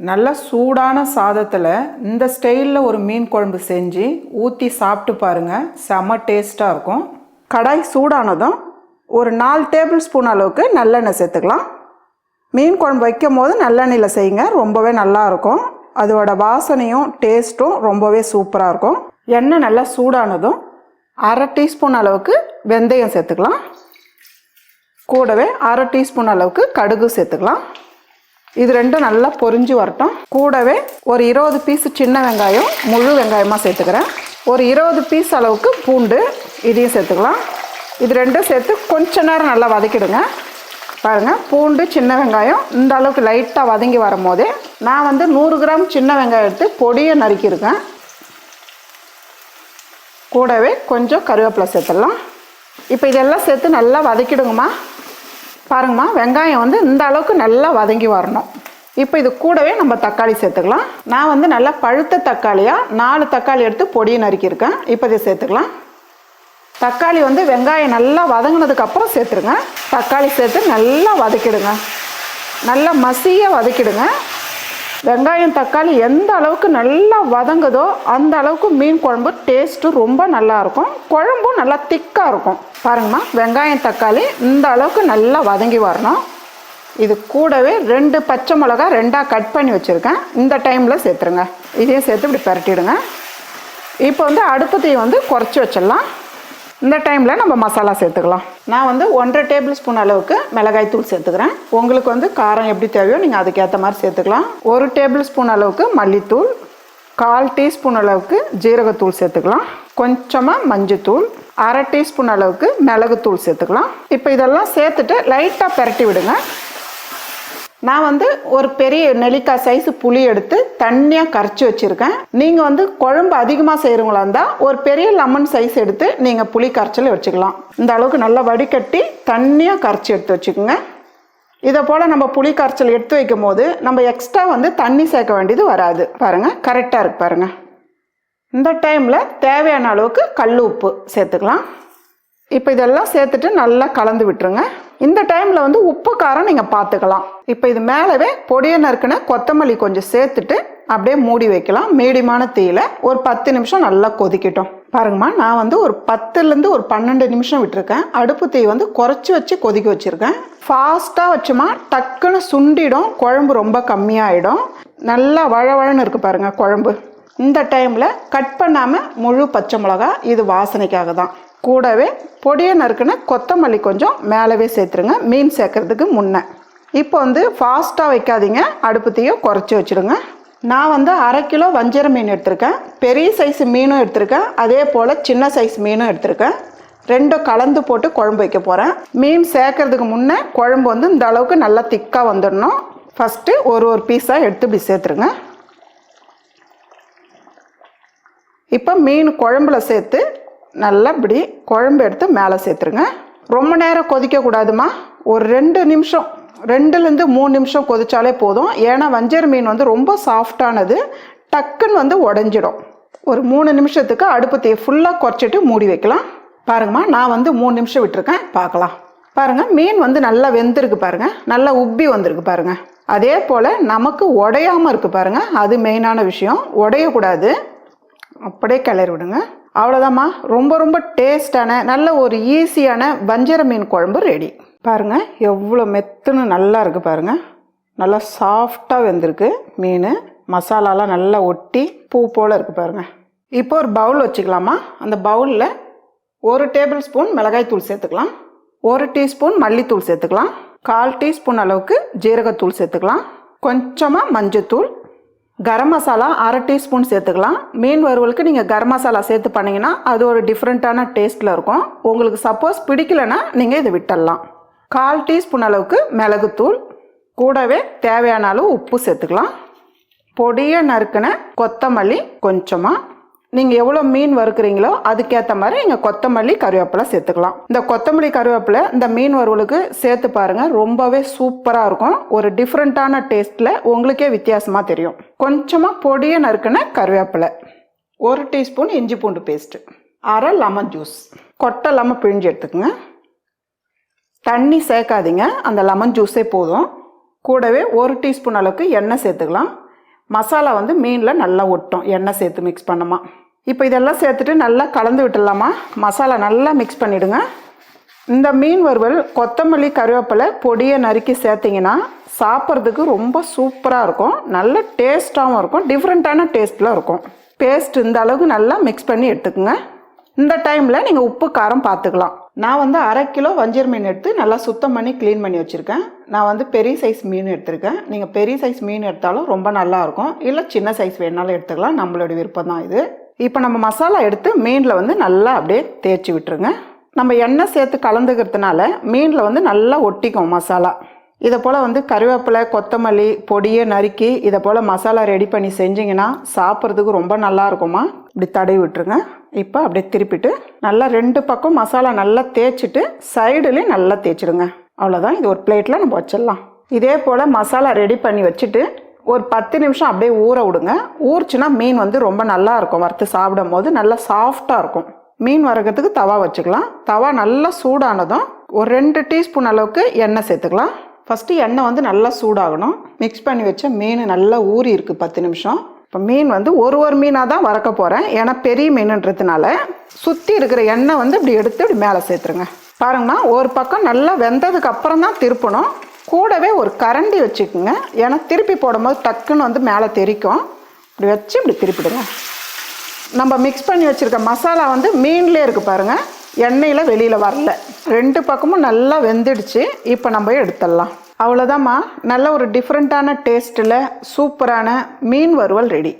நல்ல சூடான சாதத்தில் இந்த ஸ்டைலில் ஒரு மீன் குழம்பு செஞ்சு ஊற்றி சாப்பிட்டு பாருங்கள், செம்ம டேஸ்ட்டாக இருக்கும். கடாய் சூடானதும் ஒரு 4 டேபிள் ஸ்பூன் அளவுக்கு நல்லெண்ணெய் சேர்த்துக்கலாம். மீன் குழம்பு வைக்கும் போது நல்லெண்ணெயில் செய்யுங்க, ரொம்பவே நல்லாயிருக்கும். அதோட வாசனையும் டேஸ்ட்டும் ரொம்பவே சூப்பராக இருக்கும். எண்ணெய் நல்லா சூடானதும் 1/2 டீஸ்பூன் அளவுக்கு வெந்தயம் சேர்த்துக்கலாம். கூடவே 1/2 டீஸ்பூன் அளவுக்கு கடுகு சேர்த்துக்கலாம். இது ரெண்டும் நல்லா பொரிஞ்சு வரட்டும். கூடவே ஒரு 20 பீஸ் சின்ன வெங்காயம் முழு வெங்காயமாக சேர்த்துக்கிறேன். ஒரு 20 பீஸ் அளவுக்கு பூண்டு இதையும் சேர்த்துக்கலாம். இது ரெண்டும் சேர்த்து கொஞ்ச நேரம் நல்லா வதக்கிடுங்க. பாருங்கள், பூண்டு சின்ன வெங்காயம் இந்த அளவுக்கு லைட்டாக வதங்கி வரும்போதே நான் 100 கிராம் சின்ன வெங்காயம் எடுத்து பொடியை நறுக்கியிருக்கேன். கூடவே கொஞ்சம் கருவேப்பிலை சேர்த்துடலாம். இப்போ இதெல்லாம் சேர்த்து நல்லா வதக்கிடுங்கம்மா. பாருங்கம்மா, வெங்காயம் இந்த அளவுக்கு நல்லா வதங்கி வரணும். இப்போ இது கூடவே நம்ம தக்காளி சேர்த்துக்கலாம். நான் நல்லா பழுத்த தக்காளியாக 4 தக்காளி எடுத்து பொடியை நறுக்கியிருக்கேன். இப்போ இதை சேர்த்துக்கலாம். தக்காளி வெங்காயம் நல்லா வதங்கினதுக்கப்புறம் சேர்த்துருங்க. தக்காளி சேர்த்து நல்லா வதக்கிடுங்க, நல்லா மசியாக வதக்கிடுங்க. வெங்காயம் தக்காளி எந்த அளவுக்கு நல்லா வதங்குதோ அந்த அளவுக்கு மீன் குழம்பு டேஸ்ட்டு ரொம்ப நல்லாயிருக்கும். குழம்பும் நல்லா திக்காக இருக்கும். பாருங்கம்மா, வெங்காயம் தக்காளி இந்த அளவுக்கு நல்லா வதங்கி வரணும். இது கூடவே 2 பச்சை மிளகா 2ஆக கட் பண்ணி வச்சுருக்கேன். இந்த டைமில் சேர்த்துருங்க. இதையும் சேர்த்து இப்படி பரட்டிடுங்க. இப்போ அடுப்பு தீயை குறைச்சி வச்சிடலாம். இந்த டைமில் நம்ம மசாலா சேர்த்துக்கலாம். நான் 1/2 டேபிள் ஸ்பூன் அளவுக்கு மிளகாய் தூள் சேர்த்துக்கிறேன். உங்களுக்கு காரம் எப்படி தேவையோ நீங்கள் அதுக்கேற்ற மாதிரி சேர்த்துக்கலாம். 1 டேபிள் ஸ்பூன் அளவுக்கு மல்லித்தூள், 1/4 டீஸ்பூன் அளவுக்கு ஜீரகத்தூள் சேர்த்துக்கலாம். கொஞ்சமாக மஞ்சத்தூள், 1/2 டீஸ்பூன் அளவுக்கு மிளகுத்தூள் சேர்த்துக்கலாம். இப்போ இதெல்லாம் சேர்த்துட்டு லைட்டாக பரட்டி விடுங்க. நான் ஒரு பெரிய நெல்லிக்காய் சைஸு புளி எடுத்து தண்ணியாக கரைச்சி வச்சுருக்கேன். நீங்கள் குழம்பு அதிகமாக செய்கிறவங்களா இருந்தால் ஒரு பெரிய லெமன் சைஸ் எடுத்து நீங்கள் புளி கரைச்சல் வச்சுக்கலாம். இந்த அளவுக்கு நல்லா வடிகட்டி தண்ணியாக கரைச்சி எடுத்து வச்சுக்கோங்க. இதை போல் நம்ம புளி கரைச்சல் எடுத்து வைக்கும் போது நம்ம எக்ஸ்ட்ரா தண்ணி சேர்க்க வேண்டியது வராது. பாருங்கள், கரெக்டாக இருக்கு பாருங்கள். இந்த டைமில் தேவையான அளவுக்கு கல் உப்பு சேர்த்துக்கலாம். இப்போ இதெல்லாம் சேர்த்துட்டு நல்லா கலந்து விட்டுருங்க. இந்த டைமில் உப்பு காரம் நீங்கள் பார்த்துக்கலாம். இப்போ இது மேலவே பொடியை நறுக்குன கொத்தமல்லி கொஞ்சம் சேர்த்துட்டு அப்படியே மூடி வைக்கலாம். மீடியமான தீயில் ஒரு 10 நிமிஷம் நல்லா கொதிக்கட்டும். பாருங்கம்மா, நான் ஒரு 10லேருந்து ஒரு 12 நிமிஷம் விட்டுருக்கேன். அடுப்பு தீ குறைச்சி வச்சு கொதிக்க வச்சுருக்கேன். ஃபாஸ்ட்டாக வச்சுமா டக்குன்னு சுண்டிடும், குழம்பு ரொம்ப கம்மியாகிடும். நல்லா வழவழன்னு இருக்குது பாருங்கள் குழம்பு. இந்த டைமில் கட் பண்ணாமல் முழு பச்சை மிளகா, இது வாசனைக்காக தான். கூடவே பொடியை நறுக்குன கொத்தமல்லி கொஞ்சம் மேலவே சேர்த்துருங்க மீன் சேர்க்கறதுக்கு முன்னே. இப்போ ஃபாஸ்ட்டாக வைக்காதீங்க, அடுப்பு தீயை குறைச்சி வச்சுடுங்க. நான் 1/2 கிலோ வஞ்சர மீன் எடுத்திருக்கேன். பெரிய சைஸ் மீனும் எடுத்திருக்கேன், அதே போல் சின்ன சைஸ் மீனும் எடுத்திருக்கேன். ரெண்டும் கலந்து போட்டு குழம்பு வைக்க போகிறேன். மீன் சேர்க்கறதுக்கு முன்னே குழம்பு இந்த அளவுக்கு நல்லா திக்காக வந்துடணும். ஃபஸ்ட்டு ஒரு பீஸாக எடுத்து இப்படி சேர்த்துருங்க. இப்போ மீன் குழம்புல சேர்த்து நல்லா இப்படி குழம்பு எடுத்து மேலே சேர்த்துருங்க. ரொம்ப நேரம் கொதிக்கக்கூடாதுமா, ஒரு 2 நிமிஷம் 2லேருந்து 3 நிமிஷம் கொதிச்சாலே போதும். ஏன்னா வஞ்சர மீன் ரொம்ப சாஃப்டானது, டக்குன்னு உடஞ்சிடும். ஒரு 3 நிமிஷத்துக்கு அடுப்பு தீயை ஃபுல்லாக குறைச்சிட்டு மூடி வைக்கலாம். பாருங்கம்மா, நான் 3 நிமிஷம் விட்டுருக்கேன், பார்க்கலாம். பாருங்கள், மீன் நல்லா வெந்திருக்கு பாருங்கள், நல்லா உப்பி வந்திருக்கு பாருங்கள். அதே போல் நமக்கு உடையாமல் இருக்குது பாருங்கள், அது மெயினான விஷயம். உடையக்கூடாது, அப்படியே கிளறி விடுங்க. அவ்வளோதாம்மா, ரொம்ப ரொம்ப டேஸ்டான நல்ல ஒரு ஈஸியான வஞ்சர மீன் குழம்பு ரெடி. பாருங்கள், எவ்வளோ மெத்துன்னு நல்லா இருக்குது பாருங்கள். நல்லா சாஃப்டாக வெந்திருக்கு மீன். மசாலாலாம் நல்லா ஒட்டி பூ போல் இருக்குது பாருங்கள். இப்போ ஒரு பவுல் வச்சுக்கலாமா. அந்த பவுலில் 1 டேபிள் ஸ்பூன் மிளகாய் தூள் சேர்த்துக்கலாம். 1 டீஸ்பூன் மல்லித்தூள் சேர்த்துக்கலாம். 1/4 டீஸ்பூன் அளவுக்கு ஜீரகத்தூள் சேர்த்துக்கலாம். கொஞ்சமாக மஞ்சத்தூள், கரம் மசாலா 1/2 டீஸ்பூன் சேர்த்துக்கலாம். மீன் வறுவலுக்கு நீங்கள் கரம் மசாலா சேர்த்து பண்ணிங்கன்னா அது ஒரு டிஃப்ரெண்ட்டான டேஸ்ட்டில் இருக்கும். உங்களுக்கு சப்போஸ் பிடிக்கலைன்னா நீங்கள் இதை விட்டுடலாம். 1/4 டீஸ்பூன் அளவுக்கு மிளகுத்தூள், கூடவே தேவையான அளவு உப்பு சேர்த்துக்கலாம். பொடியை நறுக்கின கொத்தமல்லி கொஞ்சமாக, நீங்கள் எவ்வளோ மீன் வறுக்கிறீங்களோ அதுக்கேற்ற மாதிரி நீங்கள் கொத்தமல்லி கருவேப்பிலை சேர்த்துக்கலாம். இந்த கொத்தமல்லி கருவேப்பிலை இந்த மீன் வறுவலுக்கு சேர்த்து பாருங்கள், ரொம்பவே சூப்பராக இருக்கும். ஒரு டிஃப்ரெண்ட்டான டேஸ்ட்டில் உங்களுக்கே வித்தியாசமாக தெரியும். கொஞ்சமாக பொடியை நறுக்கின கருவேப்பிலை, 1 டீஸ்பூன் இஞ்சி பூண்டு பேஸ்ட்டு, 1/2 லெமன் ஜூஸ், கொட்டை லெமன் பிழிஞ்சு எடுத்துக்கோங்க. தண்ணி சேர்க்காதீங்க, அந்த லெமன் ஜூஸே போதும். கூடவே 1 டீஸ்பூன் அளவுக்கு எண்ணெய் சேர்த்துக்கலாம். மசாலா வந்து மீனில் நல்லா ஒட்டும் எண்ணெய் சேர்த்து மிக்ஸ் பண்ணோமா. இப்போ இதெல்லாம் சேர்த்துட்டு நல்லா கலந்து விட்டுடலாமா. மசாலா நல்லா மிக்ஸ் பண்ணிவிடுங்க. இந்த மீன் வறுவல் கொத்தமல்லி கருவேப்பிலை பொடியை நறுக்கி சேர்த்திங்கன்னா சாப்பிட்றதுக்கு ரொம்ப சூப்பராக இருக்கும். நல்ல டேஸ்ட்டாகவும் இருக்கும். டிஃப்ரெண்ட்டான டேஸ்ட்டில் இருக்கும். பேஸ்ட் இந்த அளவுக்கு நல்லா மிக்ஸ் பண்ணி எடுத்துக்கோங்க. இந்த டைமில் நீங்கள் உப்பு காரம் பார்த்துக்கலாம். நான் வந்து 1/2 கிலோ வஞ்சர் மீன் எடுத்து நல்லா சுத்தம் பண்ணி க்ளீன் பண்ணி வச்சுருக்கேன். நான் வந்து பெரிய சைஸ் மீன் எடுத்திருக்கேன். நீங்கள் பெரிய சைஸ் மீன் எடுத்தாலும் ரொம்ப நல்லாயிருக்கும். இல்லை சின்ன சைஸ் வேணாலும் எடுத்துக்கலாம். நம்மளோட விருப்பம் தான் இது. இப்போ நம்ம மசாலா எடுத்து மீனில் வந்து நல்லா அப்படியே தேய்ச்சி விட்டுருங்க. நம்ம எண்ணெய் சேர்த்து கலந்துக்கிறதுனால மீனில் வந்து நல்லா ஒட்டிக்கும் மசாலா. இதை போல் வந்து கருவேப்பிலை கொத்தமல்லி பொடியை நறுக்கி இதை போல் மசாலா ரெடி பண்ணி செஞ்சிங்கன்னா சாப்பிட்றதுக்கு ரொம்ப நல்லா இருக்குமா. இப்படி தடவி விட்டுருங்க. இப்போ அப்படியே திருப்பிட்டு நல்லா 2 பக்கம் மசாலா நல்லா தேய்ச்சிட்டு சைடுலேயும் நல்லா தேய்ச்சிடுங்க. அவ்வளோதான். இது ஒரு பிளேட்டில் நம்ம வச்சிடலாம். இதே போல் மசாலா ரெடி பண்ணி வச்சுட்டு ஒரு 10 நிமிஷம் அப்படியே ஊற விடுங்க. ஊறிச்சுன்னா மீன் வந்து ரொம்ப நல்லா இருக்கும். வறுத்து சாப்பிடும் போது நல்லா சாஃப்டாக இருக்கும். மீன் வறுக்கிறதுக்கு தவா வச்சுக்கலாம். தவா நல்லா சூடானதும் ஒரு 2 டீஸ்பூன் அளவுக்கு எண்ணெய் சேர்த்துக்கலாம். ஃபஸ்ட்டு எண்ணெய் வந்து நல்லா சூடாகணும். மிக்ஸ் பண்ணி வச்ச மீன் நல்லா ஊறி இருக்குது 10 நிமிஷம். இப்போ மீன் வந்து ஒரு மீனாக தான் வறுக்க போகிறேன். ஏன்னா பெரிய மீனுன்றதுனால சுற்றி இருக்கிற எண்ணெய் வந்து இப்படி எடுத்து இப்படி மேலே சேர்த்துருங்க. பாருங்கம்மா, ஒரு பக்கம் நல்லா வெந்ததுக்கு அப்புறம் தான் திருப்பணும். கூடவே ஒரு கரண்டி வச்சுக்கோங்க. ஏன்னா திருப்பி போடும்போது டக்குன்னு வந்து மேலே தெரிக்கும். இப்படி வச்சு இப்படி திருப்பிடுங்க. நம்ம மிக்ஸ் பண்ணி வச்சுருக்க மசாலா வந்து மீன்லேயே இருக்குது பாருங்கள். எண்ணெயில் வெளியில் வரல. 2 பக்கமும் நல்லா வெந்துடுச்சு. இப்போ நம்ம எடுத்துடலாம். அவ்வளோதாம்மா. நல்ல ஒரு டிஃப்ரெண்ட்டான டேஸ்ட்டில் சூப்பரான மீன் வறுவல் ரெடி.